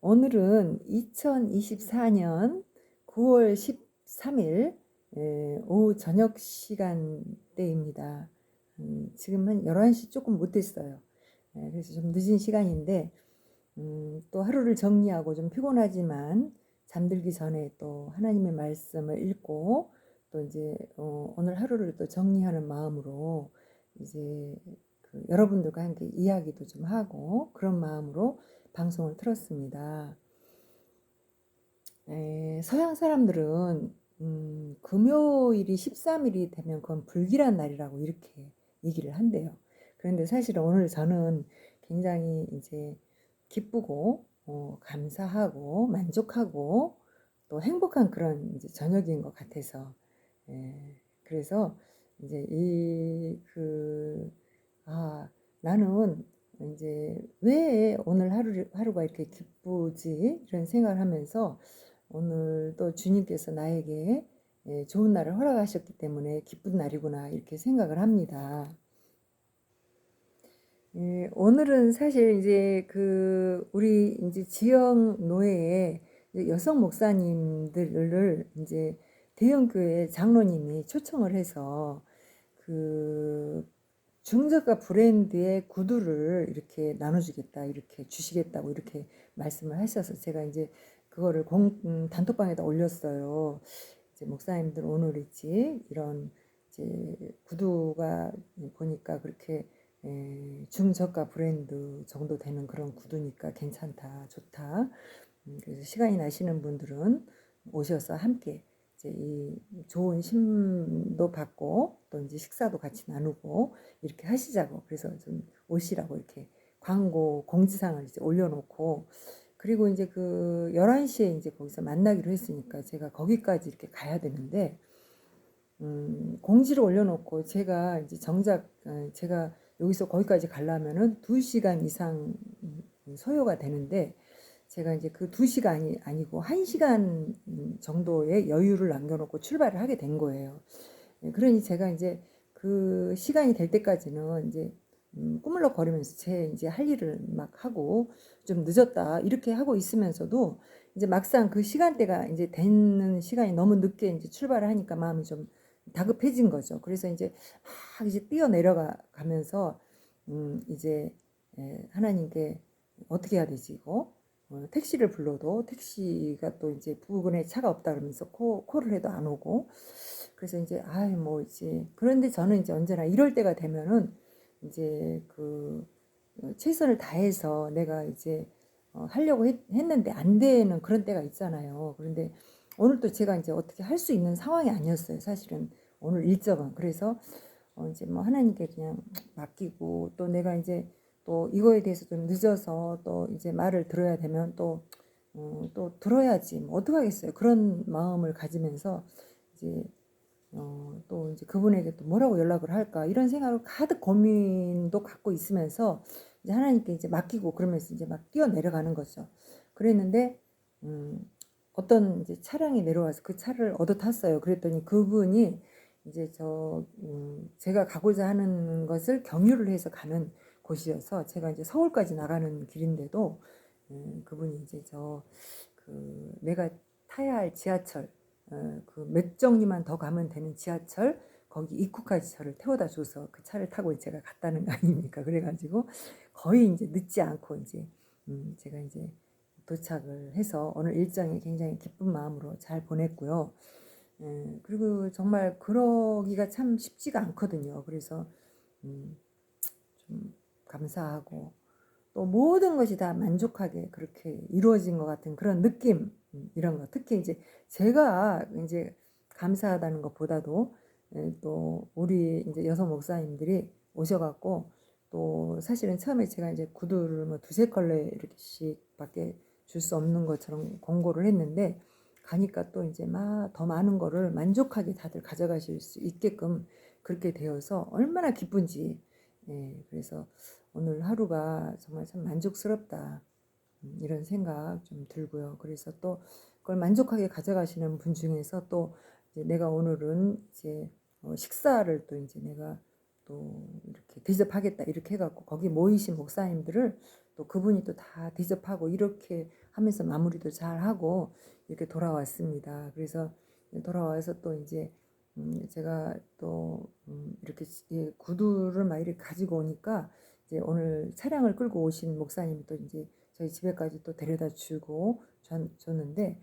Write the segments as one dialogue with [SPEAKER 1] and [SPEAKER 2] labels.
[SPEAKER 1] 오늘은 2024년 9월 13일 오후 저녁 시간대입니다. 지금 한 11시 조금 못 됐어요. 그래서 좀 늦은 시간인데 또 하루를 정리하고 좀 피곤하지만 잠들기 전에 또 하나님의 말씀을 읽고 또 이제 오늘 하루를 또 정리하는 마음으로 이제 여러분들과 함께 이야기도 좀 하고 그런 마음으로 방송을 틀었습니다. 서양 사람들은 금요일이 13일이 되면 그건 불길한 날이라고 이렇게 얘기를 한대요. 그런데 사실은 오늘 저는 굉장히 이제 기쁘고 감사하고 만족하고 또 행복한 그런 이제 저녁인 것 같아서 그래서 이제 나는 이제 왜 오늘 하루가 이렇게 기쁘지 이런 생각을 하면서 오늘 또 주님께서 나에게 좋은 날을 허락하셨기 때문에 기쁜 날이구나 이렇게 생각을 합니다. 오늘은 사실 이제 우리 이제 지역 노회에 여성 목사님들을 이제 대형교회 장로님이 초청을 해서 중저가 브랜드의 구두를 이렇게 나눠주겠다, 이렇게 주시겠다고 이렇게 말씀을 하셔서 제가 이제 그거를 단톡방에다 올렸어요. 이제 목사님들 오늘 있지 이런 이제 구두가 보니까 그렇게 중저가 브랜드 정도 되는 그런 구두니까 괜찮다, 좋다. 그래서 시간이 나시는 분들은 오셔서 함께 이제 이 좋은 심도 받고 또 이제 식사도 같이 나누고 이렇게 하시자고 그래서 좀 오시라고 이렇게 광고 공지사항을 이제 올려놓고 그리고 이제 11시에 이제 거기서 만나기로 했으니까 제가 거기까지 이렇게 가야 되는데 공지를 올려놓고 제가 이제 정작 제가 여기서 거기까지 가려면은 2시간 이상 소요가 되는데 제가 이제 그 2시간이 아니고 1시간 정도의 여유를 남겨놓고 출발을 하게 된 거예요. 그러니 제가 이제 그 시간이 될 때까지는 이제 꾸물럭거리면서 제 이제 할 일을 막 하고 좀 늦었다 이렇게 하고 있으면서도 이제 막상 그 시간대가 이제 되는 시간이 너무 늦게 이제 출발을 하니까 마음이 좀 다급해진 거죠. 그래서 이제 막 이제 뛰어 내려가면서 이제 하나님께 어떻게 해야 되지 이거 택시를 불러도 택시가 또 이제 부근에 차가 없다 그러면서 콜을 해도 안 오고 그래서 이제 뭐 이제 그런데 저는 이제 언제나 이럴 때가 되면은 이제 최선을 다해서 내가 이제 하려고 했는데 안 되는 그런 때가 있잖아요. 그런데 오늘 또 제가 이제 어떻게 할 수 있는 상황이 아니었어요. 사실은 오늘 일정은. 그래서 이제 뭐 하나님께 그냥 맡기고 또 내가 이제 또 이거에 대해서 좀 늦어서 또 이제 말을 들어야 되면 또 들어야지 뭐 어떡하겠어요. 그런 마음을 가지면서 이제 또 이제 그분에게 또 뭐라고 연락을 할까 이런 생각을 가득 고민도 갖고 있으면서 이제 하나님께 이제 맡기고 그러면서 이제 막 뛰어 내려가는 거죠. 그랬는데 어떤 이제 차량이 내려와서 그 차를 얻어 탔어요. 그랬더니 그분이 이제 제가 가고자 하는 것을 경유를 해서 가는 곳이어서 제가 이제 서울까지 나가는 길인데도 그분이 이제 내가 타야 할 지하철 몇 정류만 더 가면 되는 지하철 거기 입구까지 저를 태워다 줘서 그 차를 타고 제가 갔다는 거 아닙니까? 그래가지고 거의 이제 늦지 않고 이제 제가 이제 도착을 해서 오늘 일정이 굉장히 기쁜 마음으로 잘 보냈고요. 그리고 정말 그러기가 참 쉽지가 않거든요. 그래서 좀 감사하고 또 모든 것이 다 만족하게 그렇게 이루어진 것 같은 그런 느낌 이런 거 특히 이제 제가 이제 감사하다는 것보다도 또 우리 이제 여성 목사님들이 오셔갖고 또 사실은 처음에 제가 이제 구두를 뭐 두세 컬레 이렇게씩밖에 줄 수 없는 것처럼 공고를 했는데 가니까 또 이제 막 더 많은 거를 만족하게 다들 가져가실 수 있게끔 그렇게 되어서 얼마나 기쁜지 그래서 오늘 하루가 정말 참 만족스럽다 이런 생각 좀 들고요. 그래서 또 그걸 만족하게 가져가시는 분 중에서 또 이제 내가 오늘은 이제 식사를 또 이제 내가 또 이렇게 대접하겠다 이렇게 해갖고 거기 모이신 목사님들을 또 그분이 또 다 대접하고 이렇게 하면서 마무리도 잘 하고 이렇게 돌아왔습니다. 그래서 돌아와서 또 이제 제가 또 이렇게 구두를 막 이렇게 가지고 오니까 이제 오늘 차량을 끌고 오신 목사님이 또 이제 저희 집에까지 또 데려다 주고 줬는데,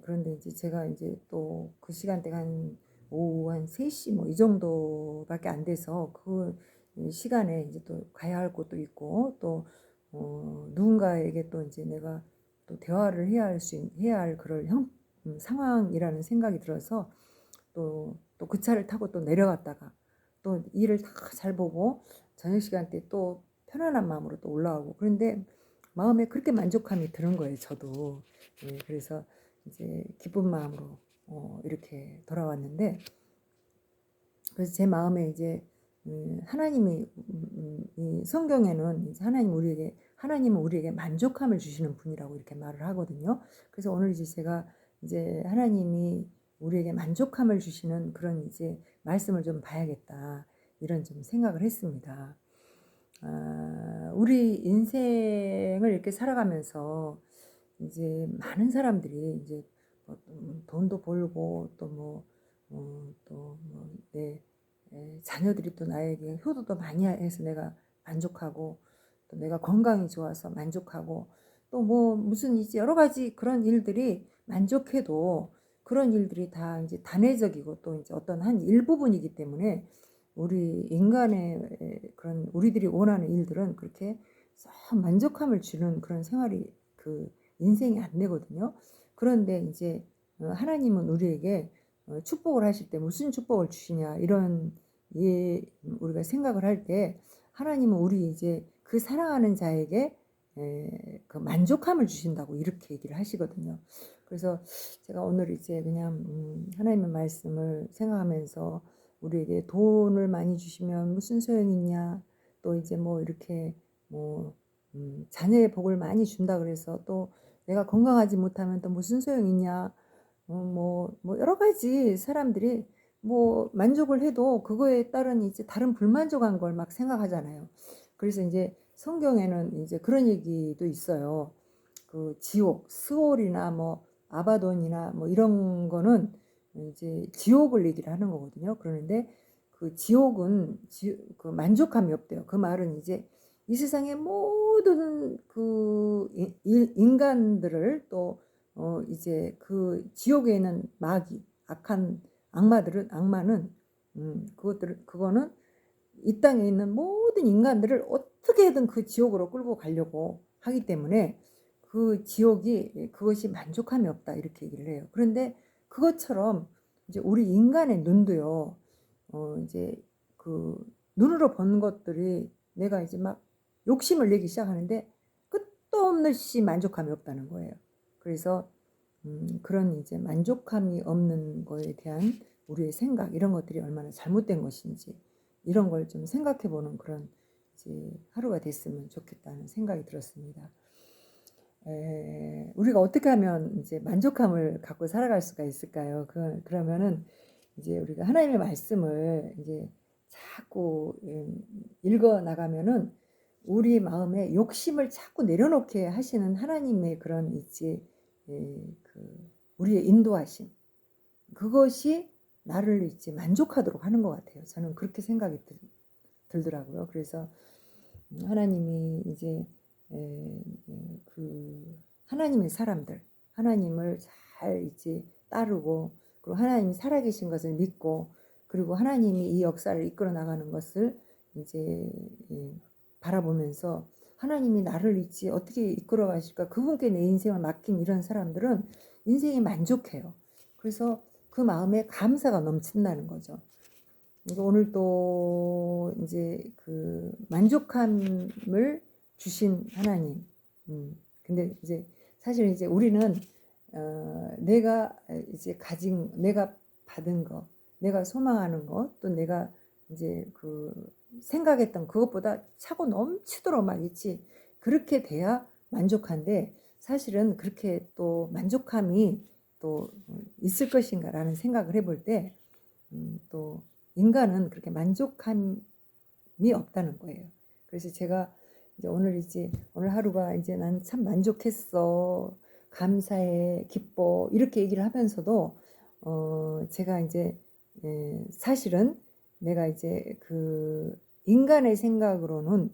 [SPEAKER 1] 그런데 이제 제가 이제 또 그 시간대가 한 오후 한 3시 뭐 이 정도밖에 안 돼서 그 시간에 이제 또 가야 할 곳도 있고 또 누군가에게 또 이제 내가 또 대화를 해야 할 그럴 상황이라는 생각이 들어서 또 그 차를 타고 또 내려갔다가 또 일을 다 잘 보고 저녁 시간대 또 편안한 마음으로 또 올라오고, 그런데 마음에 그렇게 만족감이 드는 거예요, 저도. 그래서 이제 기쁜 마음으로 이렇게 돌아왔는데, 그래서 제 마음에 이제 하나님이 이 성경에는 이제 하나님은 우리에게 만족함을 주시는 분이라고 이렇게 말을 하거든요. 그래서 오늘 이제 제가 이제 하나님이 우리에게 만족함을 주시는 그런 이제 말씀을 좀 봐야겠다, 이런 좀 생각을 했습니다. 우리 인생을 이렇게 살아가면서 이제 많은 사람들이 이제 뭐 돈도 벌고 또 뭐 내 자녀들이 또 나에게 효도도 많이 해서 내가 만족하고, 또 내가 건강이 좋아서 만족하고, 또 뭐 무슨 이제 여러 가지 그런 일들이 만족해도 그런 일들이 다 이제 단회적이고 또 이제 어떤 한 일부분이기 때문에 우리 인간의 그런 우리들이 원하는 일들은 그렇게 썩 만족함을 주는 그런 생활이 그 인생이 안 되거든요. 그런데 이제 하나님은 우리에게 축복을 하실 때 무슨 축복을 주시냐, 이런 우리가 생각을 할 때 하나님은 우리 이제 그 사랑하는 자에게 그 만족함을 주신다고 이렇게 얘기를 하시거든요. 그래서 제가 오늘 이제 그냥 하나님의 말씀을 생각하면서 우리에게 돈을 많이 주시면 무슨 소용이 있냐, 또 이제 뭐 이렇게 뭐 자녀의 복을 많이 준다 그래서 또 내가 건강하지 못하면 또 무슨 소용이 있냐, 뭐 여러 가지 사람들이 뭐 만족을 해도 그거에 따른 이제 다른 불만족한 걸 막 생각하잖아요. 그래서 이제 성경에는 이제 그런 얘기도 있어요. 그 지옥, 스올이나 뭐 아바돈이나 뭐 이런 거는 이제 지옥을 얘기를 하는 거거든요. 그러는데 그 지옥은 그 만족함이 없대요. 그 말은 이제 이 세상의 모든 그 인간들을 또 이제 그 지옥에 있는 악한 악마는 그거는 이 땅에 있는 모든 인간들을 어떻게든 그 지옥으로 끌고 가려고 하기 때문에 그 지옥이 그것이 만족함이 없다, 이렇게 얘기를 해요. 그런데 그것처럼 이제 우리 인간의 눈도요, 이제 그 눈으로 본 것들이 내가 이제 막 욕심을 내기 시작하는데 끝도 없이 만족함이 없다는 거예요. 그래서 그런 이제 만족함이 없는 거에 대한 우리의 생각, 이런 것들이 얼마나 잘못된 것인지 이런 걸 좀 생각해 보는 그런 이제 하루가 됐으면 좋겠다는 생각이 들었습니다. 우리가 어떻게 하면 이제 만족함을 갖고 살아갈 수가 있을까요? 그러면은 이제 우리가 하나님의 말씀을 이제 자꾸 읽어 나가면은 우리 마음에 욕심을 자꾸 내려놓게 하시는 하나님의 그런 이제 그 우리의 인도하심, 그것이 나를 이제 만족하도록 하는 것 같아요. 저는 그렇게 생각이 들더라고요. 그래서 하나님이 이제 그 하나님의 사람들, 하나님을 잘 이제 따르고, 그리고 하나님이 살아계신 것을 믿고, 그리고 하나님이 이 역사를 이끌어 나가는 것을 이제 바라보면서 하나님이 나를 이제 어떻게 이끌어 가실까, 그분께 내 인생을 맡긴 이런 사람들은 인생이 만족해요. 그래서 그 마음에 감사가 넘친다는 거죠. 그래서 오늘 또 이제 그 만족함을 주신 하나님. 근데 이제 사실 이제 우리는 내가 이제 내가 받은 거, 내가 소망하는 것, 또 내가 이제 그 생각했던 그것보다 차고 넘치도록 막 있지, 그렇게 돼야 만족한데, 사실은 그렇게 또 만족함이 또 있을 것인가라는 생각을 해볼 때 또 인간은 그렇게 만족함이 없다는 거예요. 그래서 제가 이제 오늘 하루가 이제 난 참 만족했어. 감사해, 기뻐. 이렇게 얘기를 하면서도, 제가 이제, 사실은 내가 이제 그 인간의 생각으로는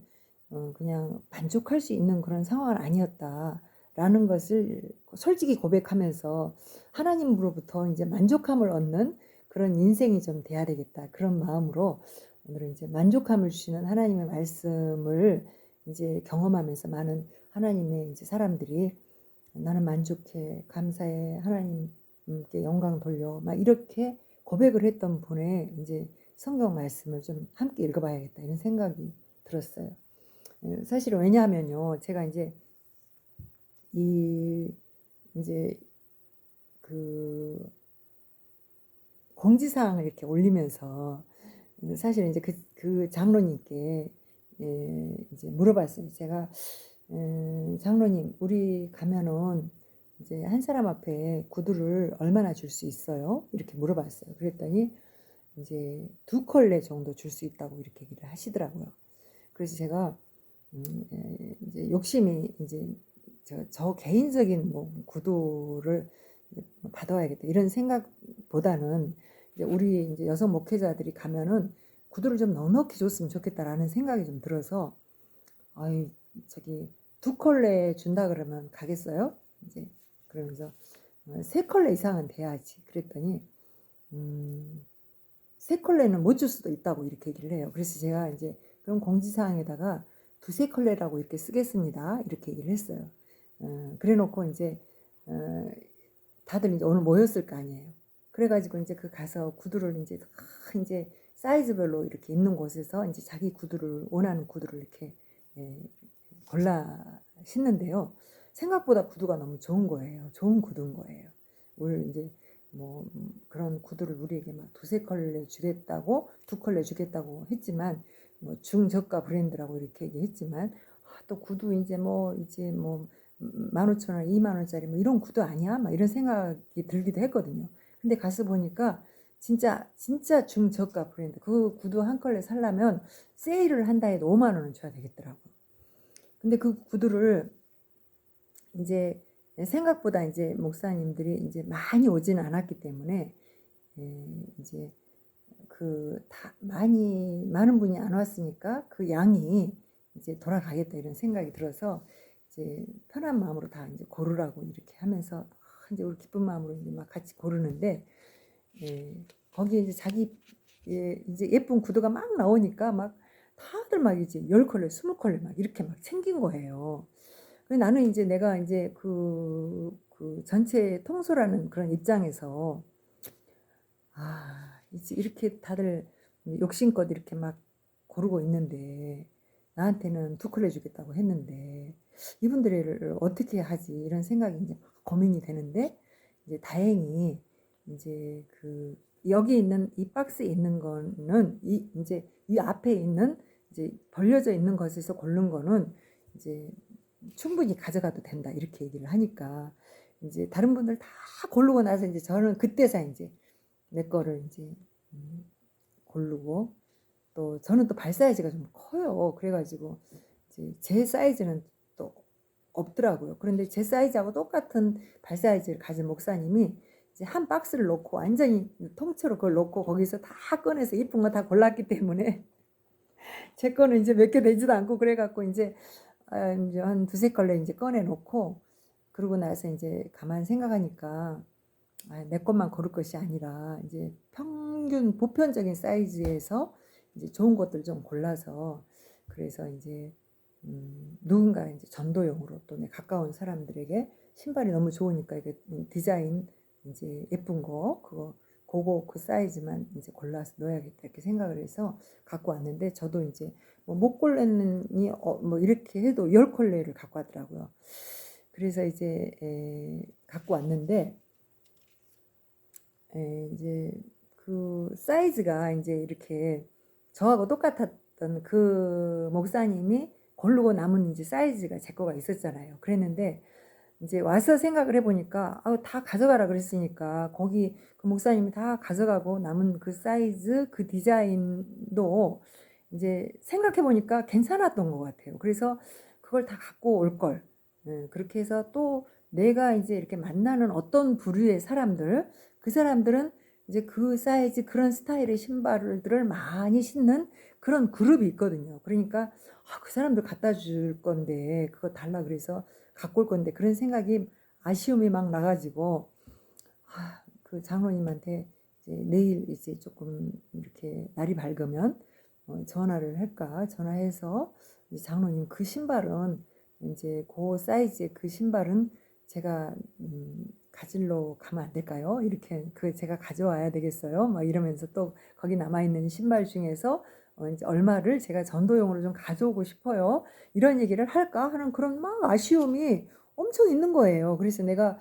[SPEAKER 1] 그냥 만족할 수 있는 그런 상황은 아니었다라는 것을 솔직히 고백하면서 하나님으로부터 이제 만족함을 얻는 그런 인생이 좀 돼야 되겠다. 그런 마음으로 오늘은 이제 만족함을 주시는 하나님의 말씀을 이제 경험하면서 많은 하나님의 이제 사람들이 나는 만족해, 감사해, 하나님께 영광 돌려, 막 이렇게 고백을 했던 분의 이제 성경 말씀을 좀 함께 읽어봐야겠다 이런 생각이 들었어요. 사실은 왜냐하면요, 제가 이 이제 그 공지사항을 이렇게 올리면서 사실 이제 그 장로님께 이제 물어봤어요. 제가 장로님, 우리 가면은 이제 한 사람 앞에 구두를 얼마나 줄 수 있어요? 이렇게 물어봤어요. 그랬더니 이제 2컬레 정도 줄 수 있다고 이렇게 얘기를 하시더라고요. 그래서 제가 이제 욕심이 이제 저 개인적인 뭐 구두를 받아야겠다 이런 생각보다는 이제 우리 이제 여성 목회자들이 가면은 구두를 좀 넉넉히 줬으면 좋겠다라는 생각이 좀 들어서 아이 저기 2컬레 준다 그러면 가겠어요? 이제 그러면서 3컬레 이상은 돼야지. 그랬더니 3컬레는 못 줄 수도 있다고 이렇게 얘기를 해요. 그래서 제가 이제 그럼 공지사항에다가 2~3컬레라고 이렇게 쓰겠습니다. 이렇게 얘기를 했어요. 그래 놓고 이제 다들 이제 오늘 모였을 거 아니에요. 그래가지고 이제 그 가서 구두를 이제 사이즈별로 이렇게 있는 곳에서 이제 자기 구두를 원하는 구두를 이렇게 골라 신는데요. 생각보다 구두가 너무 좋은 거예요. 좋은 구두인 거예요. 오늘 이제 뭐 그런 구두를 우리에게 막 2~3컬레 주겠다고 2컬레 주겠다고 했지만 뭐 중저가 브랜드라고 이렇게 얘기했지만 또 구두 이제 뭐 15,000원, 20,000원짜리 뭐 이런 구두 아니야? 막 이런 생각이 들기도 했거든요. 근데 가서 보니까 진짜 중저가 브랜드 그 구두 한 컬레 살려면 세일을 한다 해도 5만 원은 줘야 되겠더라고요. 근데 그 구두를 이제 생각보다 이제 목사님들이 이제 많이 오지는 않았기 때문에 이제 그 다 많은 분이 안 왔으니까 그 양이 이제 돌아가겠다 이런 생각이 들어서 이제 편한 마음으로 다 이제 고르라고 이렇게 하면서 이제 우리 기쁜 마음으로 이제 막 같이 고르는데 거기에 이제 자기 이제 예쁜 구두가 막 나오니까 막 다들 막 이제 10컬레, 20컬레 막 이렇게 막 챙긴 거예요. 그래서 나는 이제 내가 이제 그 전체 통솔하는 그런 입장에서 이제 이렇게 다들 욕심껏 이렇게 막 고르고 있는데 나한테는 2컬레 주겠다고 했는데 이분들을 어떻게 하지 이런 생각이 이제 막 고민이 되는데 이제 다행히 이제 그 여기 있는 이 박스에 있는 거는 이제 이 앞에 있는 이제 벌려져 있는 것에서 고른 거는 이제 충분히 가져가도 된다 이렇게 얘기를 하니까 이제 다른 분들 다 고르고 나서 이제 저는 그때서 이제 내 거를 이제 고르고 또 저는 또 발 사이즈가 좀 커요. 그래가지고 이제 제 사이즈는 또 없더라고요. 그런데 제 사이즈하고 똑같은 발 사이즈를 가진 목사님이 이제 한 박스를 놓고 완전히 통째로 그걸 놓고 거기서 다 꺼내서 이쁜 거 다 골랐기 때문에 제 거는 이제 몇 개 되지도 않고 그래갖고 이제 이제 한 2~3컬레 이제 꺼내 놓고 그러고 나서 이제 가만 생각하니까 내 것만 고를 것이 아니라 이제 평균 보편적인 사이즈에서 이제 좋은 것들 좀 골라서 그래서 이제 누군가 이제 전도용으로 또 내 가까운 사람들에게 신발이 너무 좋으니까 이게 디자인 이제 예쁜 거 그거 그 사이즈만 이제 골라서 넣어야겠다 이렇게 생각을 해서 갖고 왔는데 저도 이제 뭐 못 골랐느니 뭐 이렇게 해도 10컬레를 갖고 왔더라고요. 그래서 이제 갖고 왔는데 이제 그 사이즈가 이제 이렇게 저하고 똑같았던 그 목사님이 고르고 남은 이제 사이즈가 제 거가 있었잖아요. 그랬는데 이제 와서 생각을 해보니까 다 가져가라 그랬으니까 거기 그 목사님이 다 가져가고 남은 그 사이즈 그 디자인도 이제 생각해 보니까 괜찮았던 것 같아요. 그래서 그걸 다 갖고 올 걸. 예, 그렇게 해서 또 내가 이제 이렇게 만나는 어떤 부류의 사람들, 그 사람들은 이제 그 사이즈 그런 스타일의 신발들을 많이 신는 그런 그룹이 있거든요. 그러니까 그 사람들 갖다 줄 건데 그거 달라 그래서 갖고 올 건데 그런 생각이 아쉬움이 막 나 가지고 그 장로님한테 이제 내일 이제 조금 이렇게 날이 밝으면 전화를 할까? 전화해서 이제 장로님 그 신발은 이제 그 사이즈의 그 신발은 제가 가지러 가면 안 될까요? 이렇게 그 제가 가져와야 되겠어요? 막 이러면서 또 거기 남아 있는 신발 중에서 이제 얼마를 제가 전도용으로 좀 가져오고 싶어요. 이런 얘기를 할까 하는 그런 막 아쉬움이 엄청 있는 거예요. 그래서 내가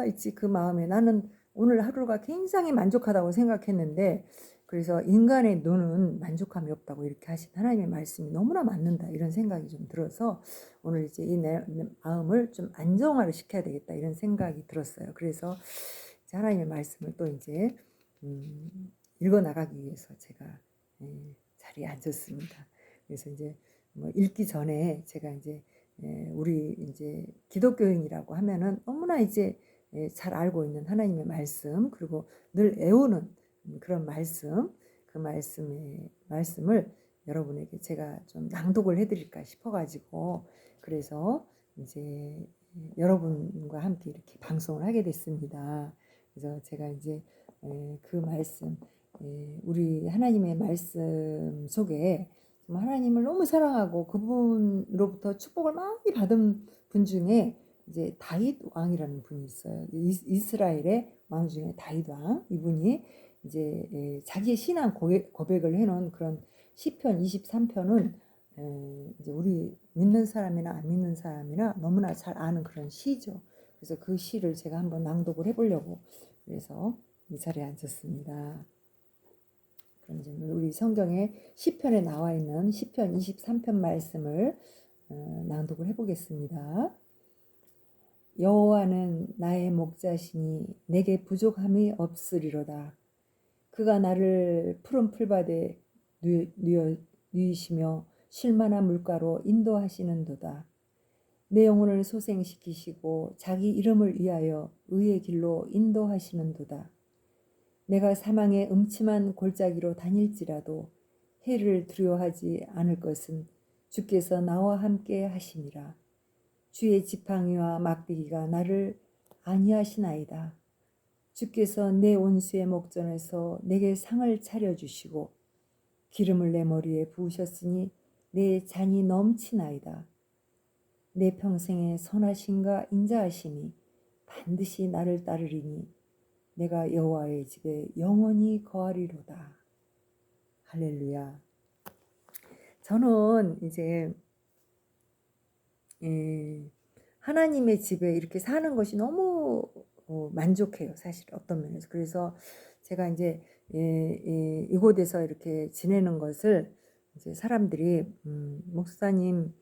[SPEAKER 1] 있지 그 마음에 나는 오늘 하루가 굉장히 만족하다고 생각했는데 그래서 인간의 눈은 만족함이 없다고 이렇게 하신 하나님의 말씀이 너무나 맞는다 이런 생각이 좀 들어서 오늘 이제 이 내 마음을 좀 안정화를 시켜야 되겠다 이런 생각이 들었어요. 그래서 이제 하나님의 말씀을 또 이제 읽어 나가기 위해서 제가 자리에 앉았습니다. 그래서 이제 뭐 읽기 전에 제가 이제 우리 이제 기독교인이라고 하면은 너무나 이제 잘 알고 있는 하나님의 말씀 그리고 늘 애우는 그런 말씀 그 말씀을 여러분에게 제가 좀 낭독을 해드릴까 싶어가지고 그래서 이제 여러분과 함께 이렇게 방송을 하게 됐습니다. 그래서 제가 이제 그 말씀 우리 하나님의 말씀 속에 하나님을 너무 사랑하고 그분으로부터 축복을 많이 받은 분 중에 이제 다윗 왕이라는 분이 있어요. 이스라엘의 왕 중에 다윗 왕 이분이 이제 자기의 신앙 고백을 해놓은 그런 시편 23편은 이제 우리 믿는 사람이나 안 믿는 사람이나 너무나 잘 아는 그런 시죠. 그래서 그 시를 제가 한번 낭독을 해보려고 그래서 이 자리에 앉았습니다. 그럼 이제 우리 성경에 시편에 나와 있는 시편 23편 말씀을 낭독을 해보겠습니다. 여호와는 나의 목자시니 내게 부족함이 없으리로다. 그가 나를 푸른 풀밭에 누이시며 쉴만한 물가로 인도하시는도다. 내 영혼을 소생시키시고 자기 이름을 위하여 의의 길로 인도하시는도다. 내가 사망의 음침한 골짜기로 다닐지라도 해를 두려워하지 않을 것은 주께서 나와 함께 하심이라. 주의 지팡이와 막대기가 나를 안위하시나이다. 주께서 내 온수의 목전에서 내게 상을 차려주시고 기름을 내 머리에 부으셨으니 내 잔이 넘치나이다. 내 평생의 선하심과 인자하심이 반드시 나를 따르리니 내가 여호와의 집에 영원히 거하리로다. 할렐루야. 저는 이제 하나님의 집에 이렇게 사는 것이 너무 만족해요. 사실 어떤 면에서. 그래서 제가 이제 이곳에서 이렇게 지내는 것을 이제 사람들이 목사님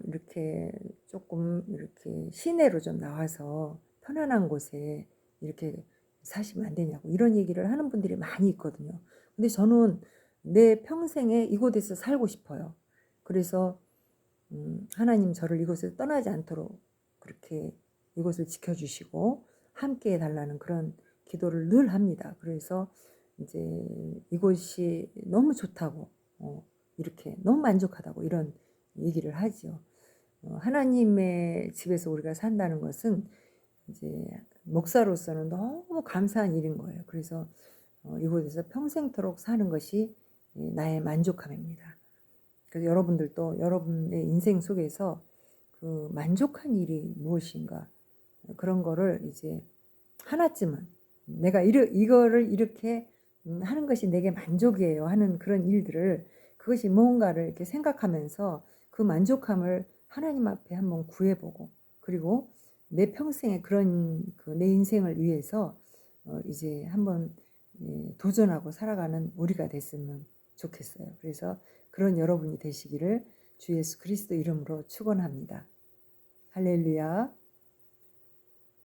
[SPEAKER 1] 이렇게 조금 이렇게 시내로 좀 나와서 편안한 곳에 이렇게 사시면 안 되냐고 이런 얘기를 하는 분들이 많이 있거든요. 근데 저는 내 평생에 이곳에서 살고 싶어요. 그래서 하나님 저를 이곳에서 떠나지 않도록 그렇게 이곳을 지켜주시고 함께 해달라는 그런 기도를 늘 합니다. 그래서 이제 이곳이 너무 좋다고 이렇게 너무 만족하다고 이런 얘기를 하죠. 하나님의 집에서 우리가 산다는 것은 이제 목사로서는 너무 감사한 일인 거예요. 그래서 이곳에서 평생토록 사는 것이 나의 만족함입니다. 그래서 여러분들도 여러분의 인생 속에서 그 만족한 일이 무엇인가 그런 거를 이제 하나쯤은 내가 이거를 이렇게 하는 것이 내게 만족이에요 하는 그런 일들을 그것이 뭔가를 이렇게 생각하면서 그 만족함을 하나님 앞에 한번 구해보고 그리고 내 평생에 그런 내 인생을 위해서 이제 한번 도전하고 살아가는 우리가 됐으면 좋겠어요. 그래서 그런 여러분이 되시기를 주 예수 그리스도 이름으로 축원합니다. 할렐루야.